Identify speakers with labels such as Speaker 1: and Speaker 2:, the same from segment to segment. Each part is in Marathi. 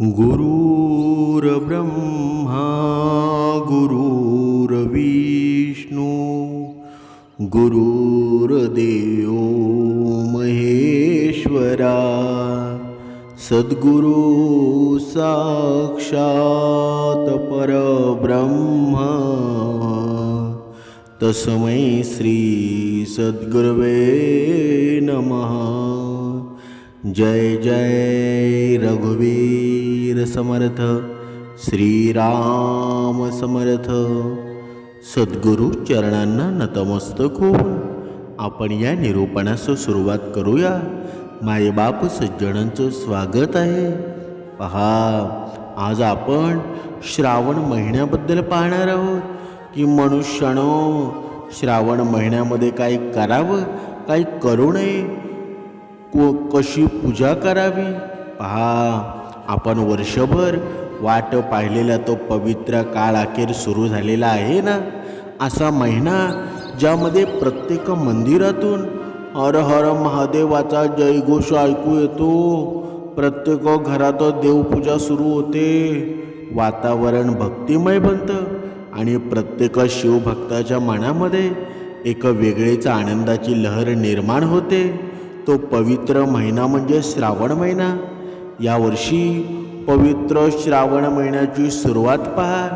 Speaker 1: गुरुर्ब्रह्मा गुरुर्विष्णू गुरुर्देव महेश्वरा सद्गुरु साक्षात परब्रह्म तस्मै श्री सद्गुरवे नमः। जय जय रघुवीर समर्थ श्रीराम समर्थ। सद्गुरु चरणांना नतमस्तक होऊन आपण या निरूपणास सुरुवात करूया। मायबाप सज्जनांचं स्वागत आहे। पहा, आज आपण श्रावण महिन्याबद्दल पाहणार आहोत की मनुष्यानो श्रावण महिन्यामध्ये काय करावं, काय करू नये, कशी पूजा करावी। पहा, आपण वर्षभर वाट पाहिलेला तो पवित्र काळ अखेर सुरू झालेला आहे ना। असा महिना ज्यामध्ये प्रत्येक मंदिरातून हर हर महादेवाचा जयघोष ऐकू येतो, प्रत्येक घरात देवपूजा सुरू होते, वातावरण भक्तिमय बनतं आणि प्रत्येक शिवभक्ताच्या मनामध्ये एक वेगळीच आनंदाची लहर निर्माण होते। तो पवित्र महिना म्हणजे श्रावण महिना। यावर्षी पवित्र श्रावण महिन्याची सुरुवात पहा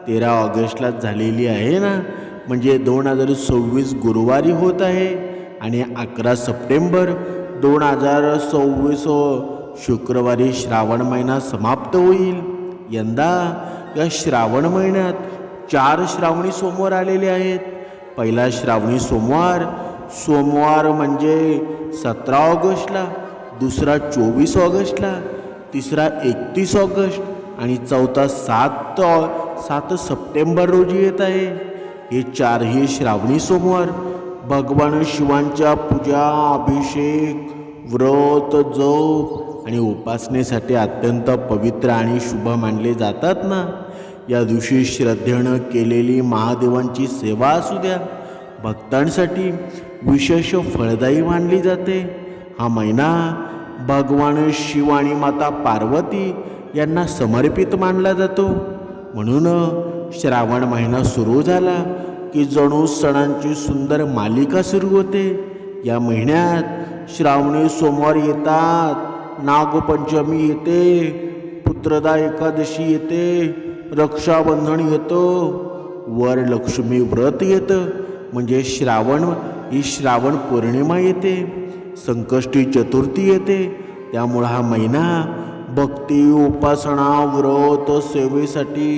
Speaker 1: 13 ऑगस्टला झालेली आहे ना, म्हणजे 2026 गुरुवारी होत आहे आणि 11 सप्टेंबर 2026 शुक्रवारी श्रावण महिना समाप्त होईल। यंदा या श्रावण महिन्यात 4 श्रावणी सोमवार आलेले आहेत। पहिला श्रावणी सोमवार म्हणजे 17 ऑगस्टला, दुसरा 24 ऑगस्टला, तिसरा 31 ऑगस्ट आणि चौथा 7 सप्टेंबर रोजी येत आहे। हे 4ही श्रावणी सोमवार भगवान शिवांच्या पूजा, अभिषेक, व्रत, जप आणि उपासनेसाठी अत्यंत पवित्र आणि शुभ मानले जातात ना। या दिवशी श्रद्धेनं केलेली महादेवांची सेवा असू द्या, भक्तांसाठी विशेष फळदायी मानली जाते। हा महिना भगवान शिव आणि माता पार्वती यांना समर्पित मानला जातो। म्हणून श्रावण महिना सुरू झाला की जणू सणांची सुंदर मालिका सुरू होते। या महिन्यात श्रावणी सोमवार येतात, नागपंचमी येते, पुत्रदा एकादशी येते, रक्षाबंधन येतं, वरलक्ष्मी व्रत येतं, म्हणजे श्रावण पौर्णिमा येते, संकष्टी चतुर्थी येते। त्यामुळे हा महिना भक्ती, उपासना, व्रत, सेवेसाठी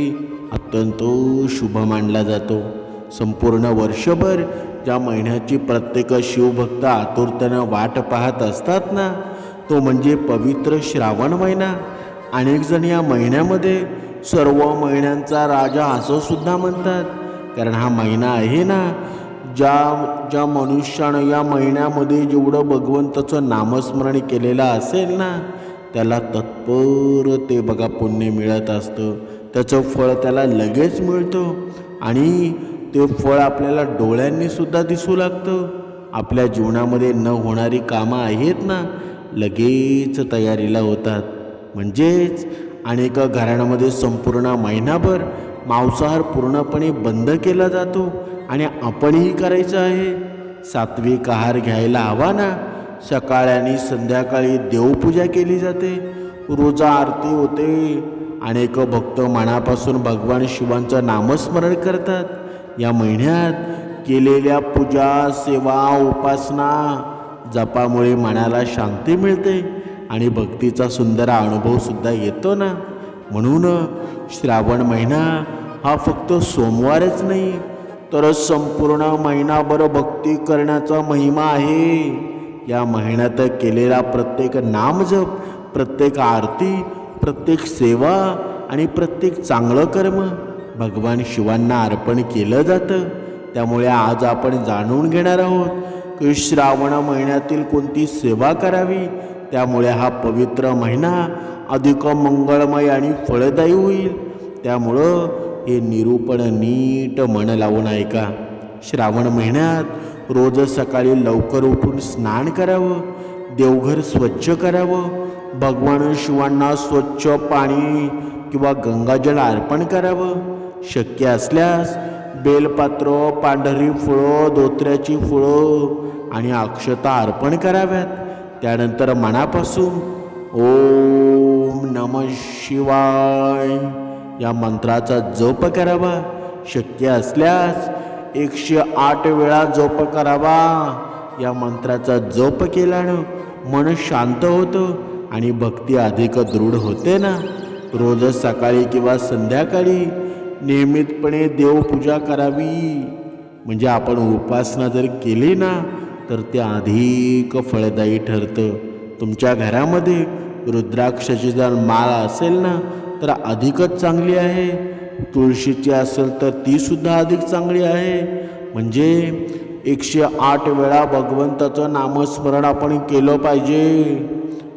Speaker 1: अत्यंत शुभ मानला जातो। संपूर्ण वर्षभर ज्या महिन्याची प्रत्येक शिवभक्त आतुरतेनं वाट पाहत असतात ना, तो म्हणजे पवित्र श्रावण महिना। अनेक जण या महिन्यामध्ये सर्व महिन्यांचा राजा असं सुद्धा म्हणतात, कारण हा महिना आहे ना, ज्या मनुष्यानं या महिन्यामध्ये जेवढं भगवंताचं नामस्मरण केलेलं असेल ना, त्याला तत्पर ते बघा पुण्य मिळत असतं। त्याचं फळ त्याला लगेच मिळतं आणि ते फळ आपल्याला डोळ्यांनी सुद्धा दिसू लागतं। आपल्या जीवनामध्ये न होणारी कामं आहेत ना, लगेच तयारीला होतात। म्हणजेच अनेक घरांमध्ये संपूर्ण महिनाभर मांसाहार पूर्णपणे बंद केला जातो आणि आपणही करायचं आहे। सात्विक आहार घ्यायला हवा ना। सकाळी आणि संध्याकाळी देवपूजा केली जाते, रोजा आरती होते, अनेक भक्त मनापासून भगवान शिवांचं नामस्मरण करतात। या महिन्यात केलेल्या पूजा, सेवा, उपासना, जपामुळे मनाला शांती मिळते आणि भक्तीचा सुंदर अनुभव सुद्धा येतो ना। म्हणून श्रावण महिना हा फक्त सोमवारच नाही, तर संपूर्ण महिनाभर भक्ती करण्याचा महिमा आहे। या महिन्यात केलेला प्रत्येक नामजप, प्रत्येक आरती, प्रत्येक सेवा आणि प्रत्येक चांगलं कर्म भगवान शिवांना अर्पण केलं जातं। त्यामुळे आज आपण जाणून घेणार आहोत की श्रावण महिन्यातील कोणती सेवा करावी, त्यामुळे हा पवित्र महिना अधिक मंगळमय आणि फळदायी होईल। त्यामुळं हे निरूपण नीट मन लावून ऐका। श्रावण महिन्यात रोज सकाळी लवकर उठून स्नान करावं, देवघर स्वच्छ करावं, भगवान शिवांना स्वच्छ पाणी किंवा गंगाजल अर्पण करावं. शक्य असल्यास बेलपत्र, पांढरी फुलं, धोत्र्याची फुलं आणि अक्षता अर्पण कराव्यात. त्यानंतर मनापासून ओम नमः शिवाय या मंत्राचा जप करावा. शक्य असल्यास 108 वेळा जप करावा. या मंत्राचा जप केल्यानं मन शांत होतं आणि भक्ती अधिक दृढ होते ना. रोज सकाळी किंवा संध्याकाळी नियमितपणे देवपूजा करावी. म्हणजे आपण उपासना जर केली ना तर ते अधिक फळदायी ठरतं. तुमच्या घरामध्ये रुद्राक्षाची जर माळ असेल ना तर अधिकच चांगली आहे. तुळशीची असेल तर ती सुद्धा अधिक चांगली आहे. म्हणजे 108 वेळा भगवंताचं नामस्मरण आपण केलं पाहिजे.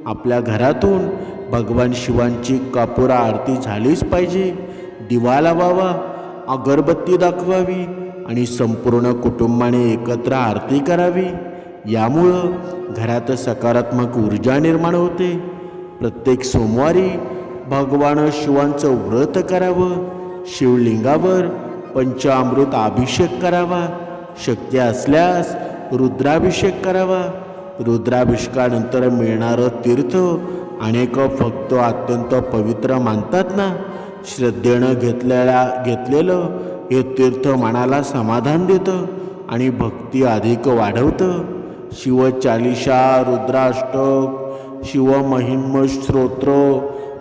Speaker 1: आपल्या घरातून भगवान शिवांची कापूर आरती झालीच पाहिजे. दिवा लावावा, अगरबत्ती दाखवावी आणि संपूर्ण कुटुंबाने एकत्र आरती करावी. यामुळं घरात सकारात्मक ऊर्जा निर्माण होते. प्रत्येक सोमवारी भगवान शिवांचं व्रत करावं. शिवलिंगावर पंचामृत अभिषेक करावा. शक्य असल्यास रुद्राभिषेक करावा. रुद्राभिषेकानंतर मिळणारं तीर्थ अनेक भक्त अत्यंत पवित्र मानतात ना. श्रद्धेनं घेतलेलं हे तीर्थ मनाला समाधान देतं आणि भक्ती अधिक वाढवतं. शिवचालिसा, रुद्राष्टक, शिवमहिम्न स्तोत्र,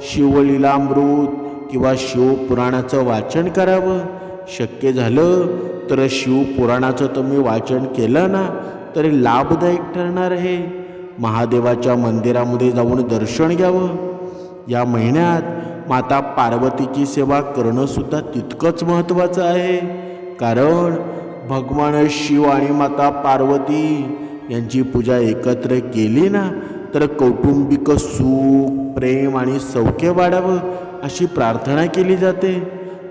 Speaker 1: शिवलीलामृत किंवा शिवपुराणाचं वाचन करावं. शक्य झालं तर शिवपुराणाचं तुम्ही वाचन केलं ना तरी लाभदायक ठरणार आहे. महादेवाच्या मंदिरामध्ये जाऊन दर्शन घ्यावं. या महिन्यात माता पार्वतीची सेवा करणं सुद्धा तितकंच महत्त्वाचं आहे. कारण भगवान शिव आणि माता पार्वती यांची पूजा एकत्र केली ना तर कौटुंबिक सुख, प्रेम आणि सौख्य वाढावं अशी प्रार्थना केली जाते.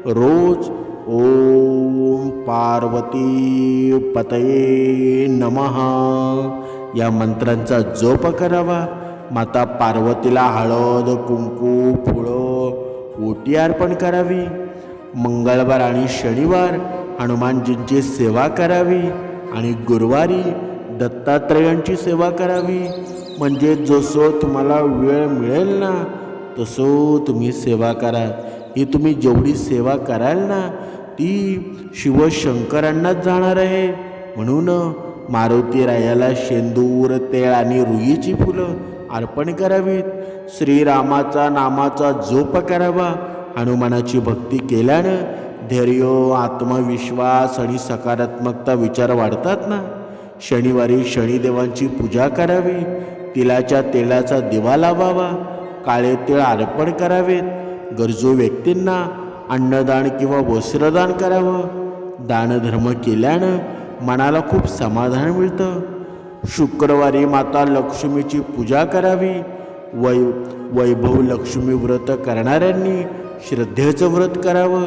Speaker 1: रोज ओम पार्वती पतये नमः या मंत्रांचा जप करावा. माता पार्वतीला हळद, कुंकू, फुलं, ओटी अर्पण करावी. मंगळवार आणि शनिवार हनुमानजींची सेवा करावी आणि गुरुवारी दत्तात्रेयांची सेवा करावी. म्हणजे जसं तुम्हाला वेळ मिळेल ना तसं तुम्ही सेवा करा. ही तुम्ही जेवढी सेवा कराल ना ती शिवशंकरांनाच जाणार आहे. म्हणून मारुती रायाला शेंदूर, तेळ आणि रुईची फुलं अर्पण करावीत. श्रीरामाचा नामाचा जप करावा. हनुमानाची भक्ती केल्यानं धैर्य, आत्मविश्वास आणि सकारात्मकता विचार वाढतात ना. शनिवारी शनिदेवांची पूजा करावी. तिळाच्या तेलाचा दिवा लावावा. काळे तीळ अर्पण करावेत. गरजू व्यक्तींना अन्नदान किंवा वस्त्रदान करावं. दानधर्म केल्यानं मनाला खूप समाधान मिळतं. शुक्रवारी माता लक्ष्मीची पूजा करावी. वैभव लक्ष्मी व्रत करणाऱ्यांनी श्रद्धेचं व्रत करावं.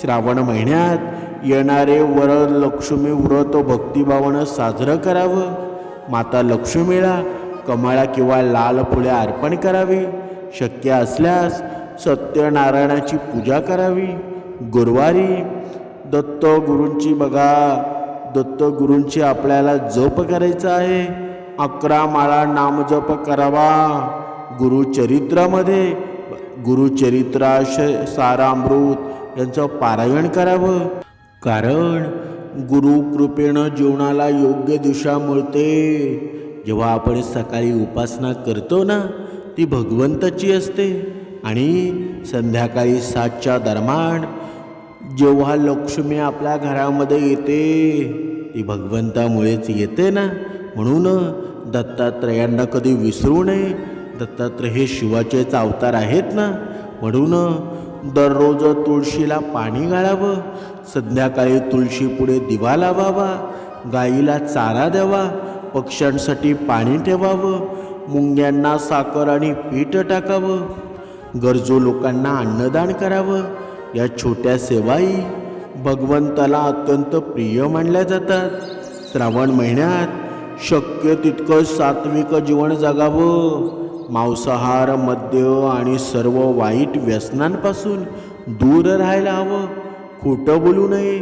Speaker 1: श्रावण महिन्यात येणारे वरलक्ष्मी व्रत भक्तिभावानं साजरं करावं. माता लक्ष्मीला कमळा किंवा लाल फुले अर्पण करावी. शक्य असल्यास सत्यनारायणाची पूजा करावी. गुरुवारी दत्तगुरूंची आपल्याला जप करायचा आहे. 11 माळा नामजप करावा. गुरुचरित्रा सारामृत यांचं पारायण करावं. कारण गुरुकृपेनं जीवनाला योग्य दिशा मिळते. जेव्हा आपण सकाळी उपासना करतो ना ती भगवंताची असते आणि संध्याकाळी 7च्या दरम्यान जेव्हा लक्ष्मी आपल्या घरामध्ये येते ती भगवंतामुळेच येते ना. म्हणून दत्तात्रेयांना कधी विसरू नये. दत्तात्रेय हे शिवाचेच अवतार आहेत ना. म्हणून दररोज तुळशीला पाणी घालावं. संध्याकाळी तुळशीपुढे दिवा लावावा. गाईला चारा द्यावा. पक्ष्यांसाठी पाणी ठेवावं. मुंग्यांना साखर आणि पीठ टाकावं. गरजू लोकांना अन्नदान करावं. या छोट्या सेवाही भगवंताला अत्यंत प्रिय मानल्या जातात. श्रावण महिन्यात शक्य तितकं सात्विक जीवन जगावं. मांसाहार, मद्य आणि सर्व वाईट व्यसनांपासून दूर राहायला हवं. खोटं बोलू नये,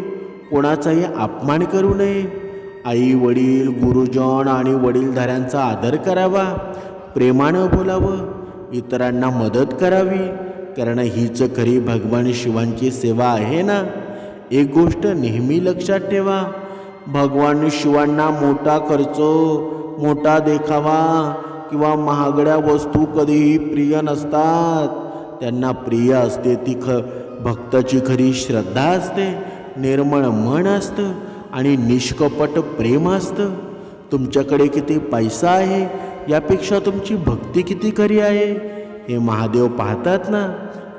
Speaker 1: कोणाचाही अपमान करू नये. आई वडील, गुरुजन आणि वडीलधाऱ्यांचा आदर करावा. प्रेमानं बोलावं, इतरांना मदत करावी, कारण हीच खरी भगवान शिवांची सेवा आहे ना. एक गोष्ट नेहमी लक्षात ठेवा, भगवान शिवांना मोठा खर्च, मोठा देखावा किंवा महागड्या वस्तू कधीही प्रिय नसतात. त्यांना प्रिय असते ती भक्ताची खरी श्रद्धा असते, निर्मळ मन असतं आणि निष्कपट प्रेम असतं. तुमच्याकडे किती पैसा आहे यापेक्षा तुमची भक्ती किती खरी आहे हे महादेव पाहतात ना.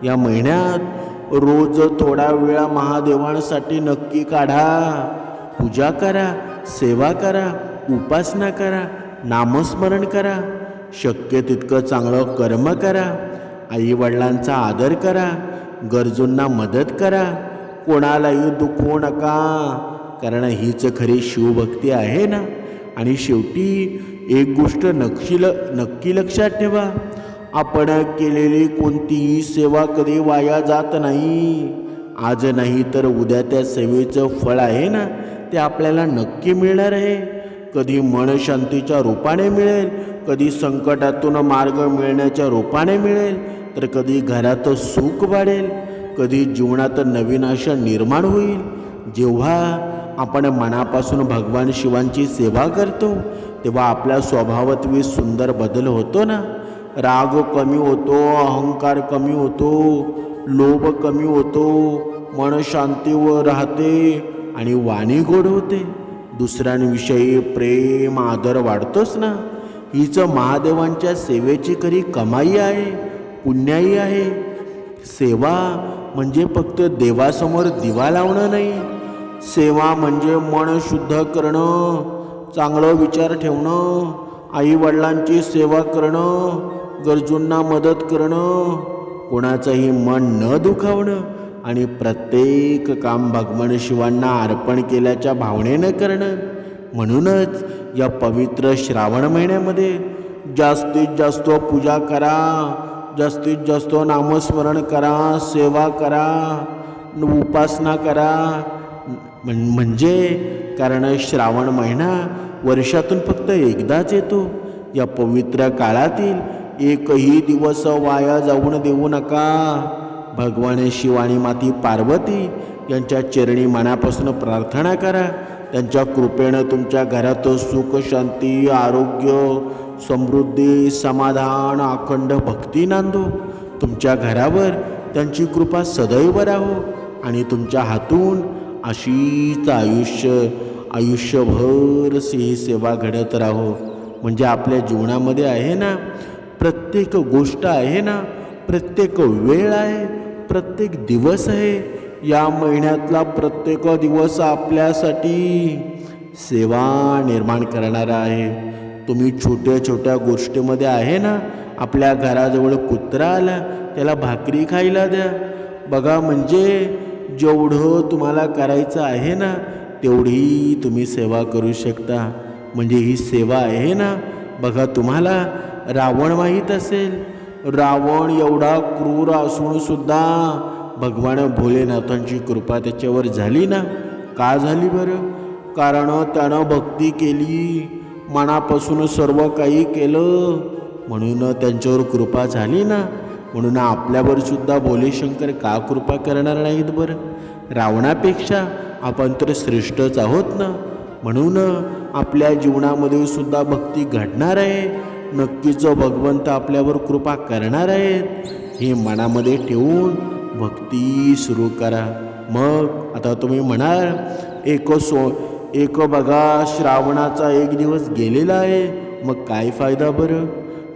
Speaker 1: या महिन्यात रोज थोडा वेळा महादेवांसाठी नक्की काढा. पूजा करा, सेवा करा, उपासना करा, नामस्मरण करा. शक्य तितकं चांगलं कर्म करा. आईवडिलांचा आदर करा, गरजूंना मदत करा, कोणालाही दुखवू नका, कारण हीच खरी शिवभक्ती आहे ना. आणि शेवटी एक गोष्ट नक्की लक्षात ठेवा, आपण केलेली कोणतीही सेवा कधी वाया जात नाही. आज नाही तर उद्या त्या सेवेचं फळ आहे ना, ते आपल्याला नक्की मिळणार आहे. कधी मन शांतीच्या रूपाने मिळेल, कधी संकटातून मार्ग मिळण्याच्या रूपाने मिळेल, तर कधी घरात सुख वाढेल, कधी जीवनात नवीन आशा निर्माण होईल. जेव्हा आपण मनापासून भगवान शिवांची सेवा करतो तेव्हा आपल्या स्वभावात सुंदर बदल होतो ना. राग कमी होतो, अहंकार कमी होतो, लोभ कमी होतो, मन शांतीवर राहते आणि वाणी गोड होते. दुसऱ्यांविषयी प्रेम आदर वाढतोच ना. हीच महादेवांच्या सेवेची खरी कमाई आहे, पुण्याई आहे. सेवा म्हणजे फक्त देवासमोर दिवा लावणं नाही. सेवा म्हणजे मन शुद्ध करणं, चांगलं विचार ठेवणं, आईवडिलांची सेवा करणं, गरजूंना मदत करणं, कोणाचंही मन न दुखावणं आणि प्रत्येक काम भगवान शिवांना अर्पण केल्याच्या भावनेनं करणं. म्हणूनच या पवित्र श्रावण महिन्यामध्ये जास्तीत जास्त पूजा करा, जास्तीत जास्त नामस्मरण करा, सेवा करा, उपासना करा. म्हणजे कारण श्रावण महिना वर्षातून फक्त एकदाच येतो. या पवित्र काळातील एकही दिवस वाया जाऊन देऊ नका. भगवान शिव आणि माती पार्वती यांच्या चरणी मनापासून प्रार्थना करा. त्यांच्या कृपेनं तुमच्या घरात सुख, शांती, आरोग्य, समृद्धी, समाधान, अखंड भक्ती नांदो. तुमच्या घरावर त्यांची कृपा सदैव राहो आणि तुमच्या हातून अशीच आयुष्यभर ही सेवा घडत राहो. म्हणजे आपल्या जीवनामध्ये आहे ना, प्रत्येक गोष्ट आहे ना, प्रत्येक वेळ आहे, प्रत्येक दिवस आहे, या महिन्यातला प्रत्येक दिवस आपल्यासाठी सेवा निर्माण करणारा आहे. तुम्ही छोट्या छोट्या गोष्टीमध्ये आहे ना, आपल्या घराजवळ कुत्रा आला त्याला भाकरी खायला द्या. बघा, म्हणजे जेवढं तुम्हाला करायचं आहे ना तेवढी तुम्ही सेवा करू शकता. म्हणजे ही सेवा आहे ना. बघा, तुम्हाला रावण माहीत असेल, रावण एवढा क्रूर असून सुद्धा भगवान भोलेनाथांची कृपा त्याच्यावर झाली ना. का झाली बरं? कारण त्यानं भक्ती केली, मनापासून सर्व काही केलं, म्हणून त्यांच्यावर कृपा झाली ना. म्हणून आपल्यावर सुद्धा भोलेशंकर का कृपा करणार नाहीत बरं? रावणापेक्षा आपण तर श्रेष्ठच आहोत ना. म्हणून आपल्या जीवनामध्ये सुद्धा भक्ती घडणार आहे. नक्कीच भगवंत आपल्यावर कृपा करणार आहेत. हे मनामध्ये ठेवून भक्ती सुरू करा. मग आता तुम्ही म्हणाल, एक बघा, श्रावणाचा एक दिवस गेलेला आहे, मग काय फायदा बरं?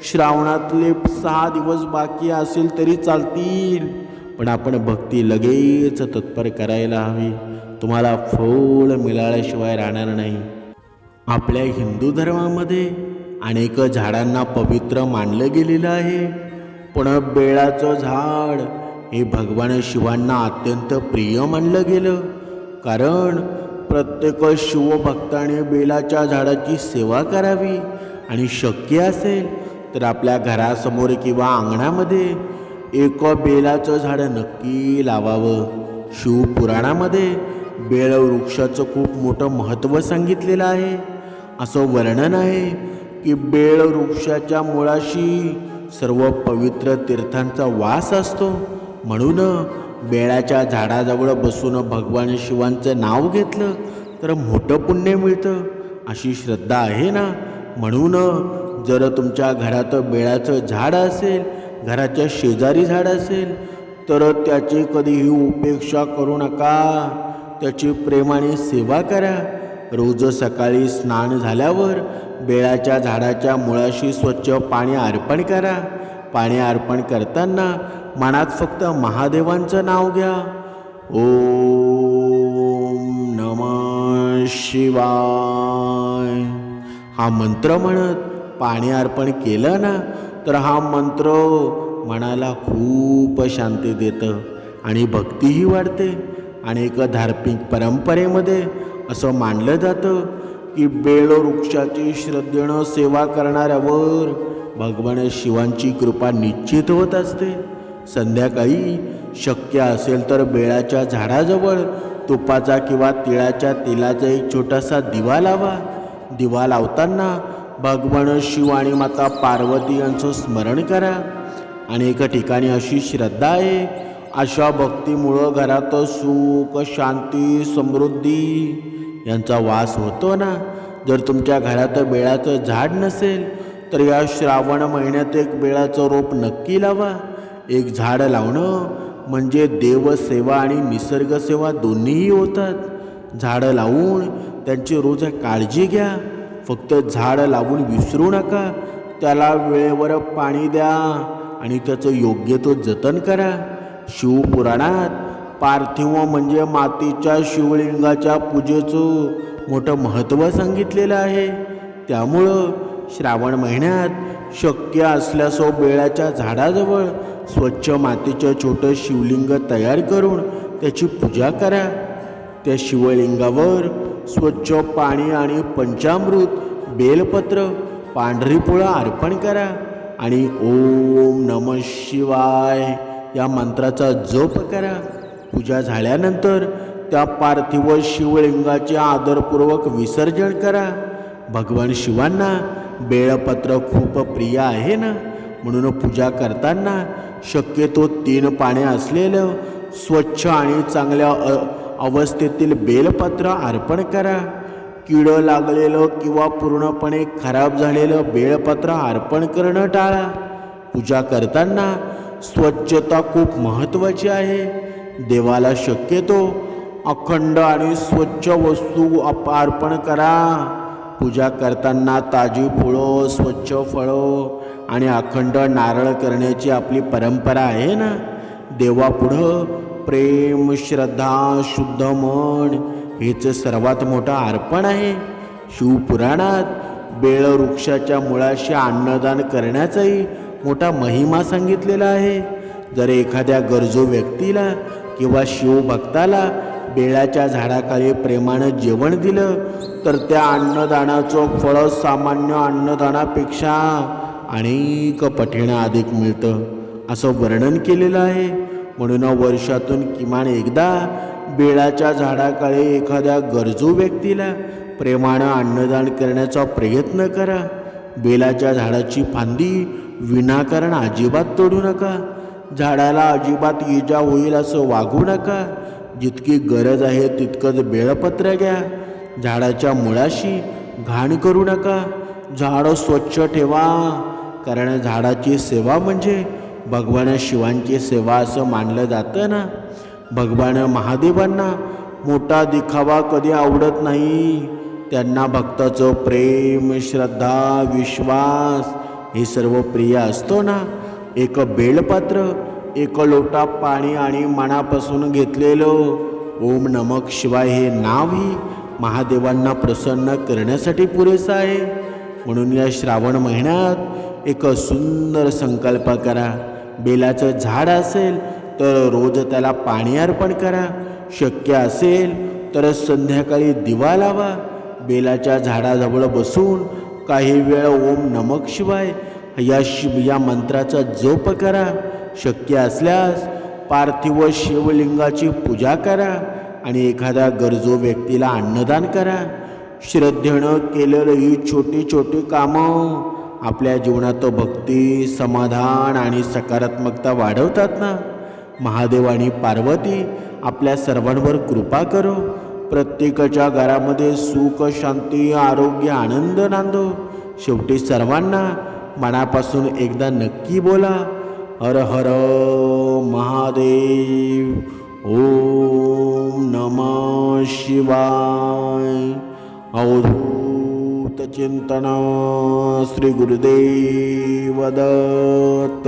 Speaker 1: श्रावणातले 6 दिवस बाकी असेल तरी चालतील, पण आपण भक्ती लगेच तत्पर करायला हवी. तुम्हाला फळ मिळाल्याशिवाय राहणार नाही. आपल्या हिंदू धर्मामध्ये अनेक झाडांना पवित्र मानलं गेलेलं आहे, पण बेलाचं झाड हे भगवान शिवांना अत्यंत प्रिय मानलं गेलं. कारण प्रत्येक शिवभक्ताने बेलाच्या झाडाची सेवा करावी आणि शक्य असेल तर आपल्या घरासमोर किंवा अंगणामध्ये एक बेलाचं झाड नक्की लावावं. शिवपुराणामध्ये बेल वृक्षाचं खूप मोठं महत्त्व सांगितलेलं आहे. असं वर्णन आहे की बेल वृक्षाच्या मुळाशी सर्व पवित्र तीर्थांचा वास असतो. म्हणून बेळाच्या झाडाजवळ बसून भगवान शिवांचं नाव घेतलं तर मोठं पुण्य मिळतं अशी श्रद्धा आहे ना. म्हणून जर तुमच्या घरात बेळाचं झाड असेल, घराच्या शेजारी झाड असेल, तर त्याची कधीही उपेक्षा करू नका. त्याची प्रेमाने सेवा करा. रोज सकाळी स्नान झाल्यावर बेळाच्या झाडाच्या मुळाशी स्वच्छ पाणी अर्पण करा. पाणी अर्पण करताना मनात फक्त महादेवांचं नाव घ्या. ओम नमः शिवाय हा मंत्र म्हणत पाणी अर्पण केलं ना, तर हा मंत्र मनाला खूप शांती देतं आणि भक्तीही वाढते. अनेक धार्मिक परंपरेमध्ये असं मानलं जातं की बेल वृक्षाची श्रद्धेनं सेवा करणाऱ्यावर भगवान शिवांची कृपा निश्चित होत असते. संध्याकाळी शक्य असेल तर बेळाच्या झाडाजवळ तुपाचा किंवा तिळाच्या तेलाचा एक छोटासा दिवा लावा. दिवा लावताना भगवान शिव आणि माता पार्वती यांचं स्मरण करा. अनेक ठिकाणी अशी श्रद्धा आहे, अशा भक्तीमुळं घरात सुख, शांती, समृद्धी यांचा वास होतो ना. जर तुमच्या घरात बेळाचं झाड नसेल तर या श्रावण महिन्यात एक बेळाचं रोप नक्की लावा. एक झाड लावणं म्हणजे देवसेवा आणि निसर्गसेवा दोन्हीही होतात. झाडं लावून त्यांची रोज काळजी घ्या. फक्त झाड लावून विसरू नका. त्याला वेळेवर पाणी द्या आणि त्याचं योग्य तो जतन करा. शिवपुराणात पार्थिव म्हणजे मातीच्या शिवलिंगाच्या पूजेचं मोठं महत्त्व सांगितलेलं आहे. त्यामुळं श्रावण महिन्यात शक्य असल्यास बेळाच्या झाडाजवळ स्वच्छ मातीचं छोटं शिवलिंग तयार करून त्याची पूजा करा. त्या शिवलिंगावर स्वच्छ पाणी आणि पंचामृत, बेलपत्र, पांढरी पोळं अर्पण करा आणि ओम नमः शिवाय या मंत्राचा जप करा. पूजा झाल्यानंतर त्या पार्थिव शिवलिंगाचे आदरपूर्वक विसर्जन करा. भगवान शिवांना बेलपत्र खूप प्रिय आहे ना, म्हणून पूजा करताना शक्यतो 3 पाने असलेलं स्वच्छ आणि चांगल्या अवस्थेतील बेलपत्र अर्पण करा. कीड लागलेलं किंवा पूर्णपणे खराब झालेलं बेलपत्र अर्पण करणं टाळा. पूजा करताना स्वच्छता खूप महत्त्वाची आहे. देवाला शक्यतो अखंड आणि स्वच्छ वस्तू अर्पण करा. पूजा करताना ताजी फुलं, स्वच्छ फळं आणि अखंड नारळ करण्याची आपली परंपरा आहे ना. देवापुढं प्रेम, श्रद्धा, शुद्ध मन हेच सर्वात मोठं अर्पण आहे. शिवपुराणात बेल वृक्षाच्या मुळाशी अन्नदान करण्याचाही मोठा महिमा सांगितलेला आहे. जर एखाद्या गरजू व्यक्तीला किंवा शिवभक्ताला बेळाच्या झाडाखाली प्रेमानं जेवण दिलं तर त्या अन्नदानाचं फळ सामान्य अन्नदानापेक्षा अनेक पटीनं अधिक मिळतं असं वर्णन केलेलं आहे. म्हणून वर्षातून किमान एकदा बेळाच्या झाडाखाली एखाद्या गरजू व्यक्तीला प्रेमानं अन्नदान करण्याचा प्रयत्न करा. बेलाच्या झाडाची फांदी विनाकारण अजिबात तोडू नका. झाडाला अजिबात इजा होईल असं वागू नका. जितकी गरज आहे तितकंच बेलपत्र घ्या. झाडाच्या मुळाशी घाण करू नका. झाड स्वच्छ ठेवा, कारण झाडाची सेवा म्हणजे भगवान शिवांची सेवा असं मानलं जातं ना. भगवान महादेवांना मोठा दिखावा कधी आवडत नाही. त्यांना भक्ताचं प्रेम, श्रद्धा, विश्वास हे सर्व प्रिय असतो ना. एक बेलपत्र, एक लोटा पाणी आणि मनापासून घेतलेलं ओम नमः शिवाय हे नावही महादेवांना प्रसन्न करण्यासाठी पुरेसं आहे. म्हणून या श्रावण महिन्यात एक सुंदर संकल्प करा. बेलाचं झाड असेल तर रोज त्याला पाणी अर्पण करा. शक्य असेल तर संध्याकाळी दिवा लावा. बेलाच्या झाडाजवळ बसून काही वेळ ओम नमः शिवाय या मंत्राचा जप करा. शक्य असल्यास पार्थिव शिवलिंगाची पूजा करा आणि एखाद्या गरजू व्यक्तीला अन्नदान करा. श्रद्धेनं केलेलं ही छोटी छोटी कामं आपल्या जीवनात भक्ती, समाधान आणि सकारात्मकता वाढवतात ना. महादेव आणि पार्वती आपल्या सर्वांवर कृपा करो. प्रत्येकाच्या घरामध्ये सुख, शांती, आरोग्य, आनंद नांदो. शेवटी सर्वांना मनापासून एकदा नक्की बोला, हर हर महादेव. ओम नमः शिवाय. अवधूत चिंतन. श्री गुरुदेव दत्त.